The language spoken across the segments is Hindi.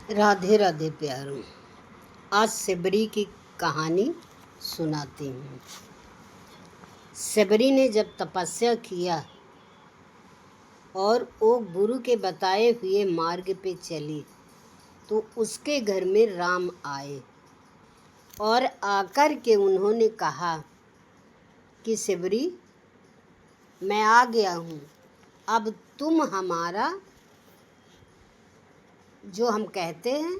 राधे राधे प्यारों। आज सबरी की कहानी सुनाती हूँ। सबरी ने जब तपस्या किया और वो गुरु के बताए हुए मार्ग पे चली तो उसके घर में राम आए और आकर के उन्होंने कहा कि सबरी, मैं आ गया हूँ, अब तुम हमारा जो हम कहते हैं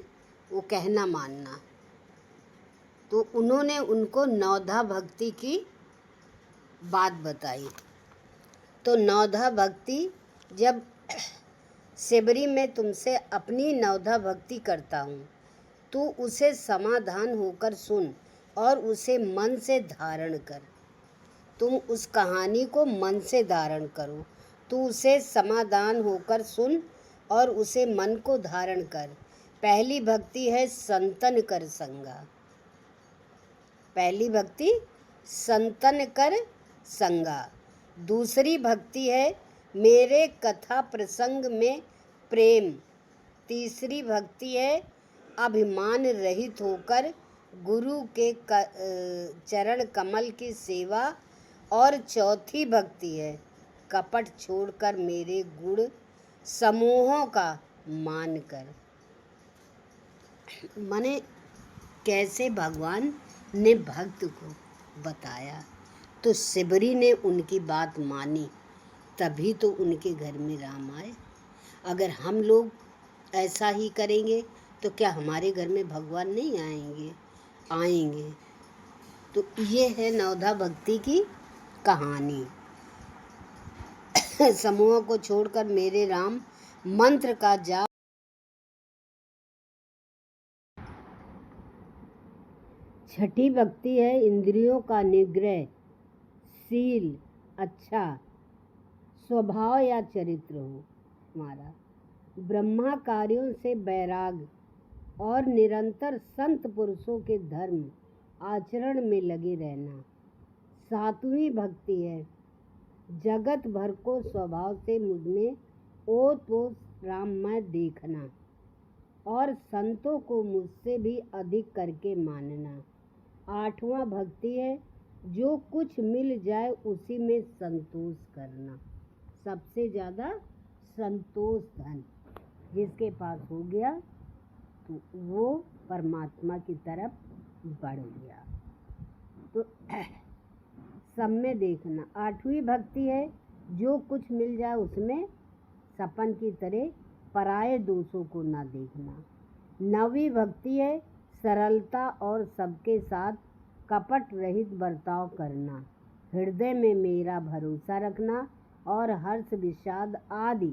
वो कहना मानना। तो उन्होंने उनको नवधा भक्ति की बात बताई। तो नवधा भक्ति, जब सबरी मैं तुमसे अपनी नवधा भक्ति करता हूँ तो उसे समाधान होकर सुन और उसे मन से धारण कर। तुम उस कहानी को मन से धारण करो, तू उसे समाधान होकर सुन और उसे मन को धारण कर। पहली भक्ति है संतन कर संगा। पहली भक्ति संतन कर संगा। दूसरी भक्ति है मेरे कथा प्रसंग में प्रेम। तीसरी भक्ति है अभिमान रहित होकर गुरु के चरण कमल की सेवा। और चौथी भक्ति है कपट छोड़कर मेरे गुण समूहों का मान कर। माने कैसे भगवान ने भक्त को बताया तो सबरी ने उनकी बात मानी, तभी तो उनके घर में राम आए। अगर हम लोग ऐसा ही करेंगे तो क्या हमारे घर में भगवान नहीं आएंगे? आएंगे। तो ये है नवधा भक्ति की कहानी। समूह को छोड़कर मेरे राम मंत्र का जाप। छठी भक्ति है इंद्रियों का निग्रह, शील अच्छा स्वभाव या चरित्र हो हमारा, ब्रह्मा कार्यों से बैराग और निरंतर संत पुरुषों के धर्म आचरण में लगे रहना। सातवीं भक्ति है जगत भर को स्वभाव से मुझमें ओतप्रोत राममय देखना और संतों को मुझसे भी अधिक करके मानना। आठवां भक्ति है जो कुछ मिल जाए उसी में संतोष करना। सबसे ज़्यादा संतोष धन जिसके पास हो गया तो वो परमात्मा की तरफ बढ़ गया। तो सब में देखना। आठवीं भक्ति है जो कुछ मिल जाए उसमें सपन की तरह पराये दोषों को ना देखना। नवीं भक्ति है सरलता और सबके साथ कपट रहित बर्ताव करना, हृदय में मेरा भरोसा रखना और हर्ष विषाद आदि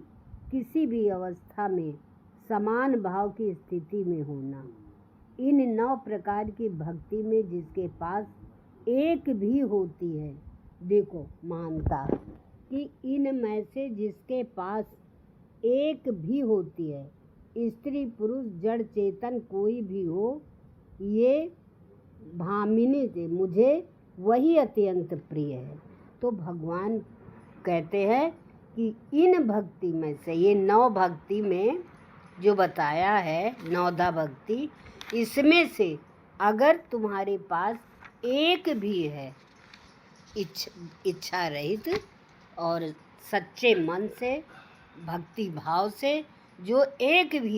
किसी भी अवस्था में समान भाव की स्थिति में होना। इन 9 प्रकार की भक्ति में जिसके पास एक भी होती है, देखो मानता कि इन में से जिसके पास एक भी होती है, स्त्री पुरुष जड़ चेतन कोई भी हो, ये भामिनी से मुझे वही अत्यंत प्रिय है। तो भगवान कहते हैं कि इन भक्ति में से, ये 9 भक्ति में जो बताया है नवधा भक्ति, इसमें से अगर तुम्हारे पास एक भी है इच्छा रहित और सच्चे मन से भक्ति भाव से, जो एक भी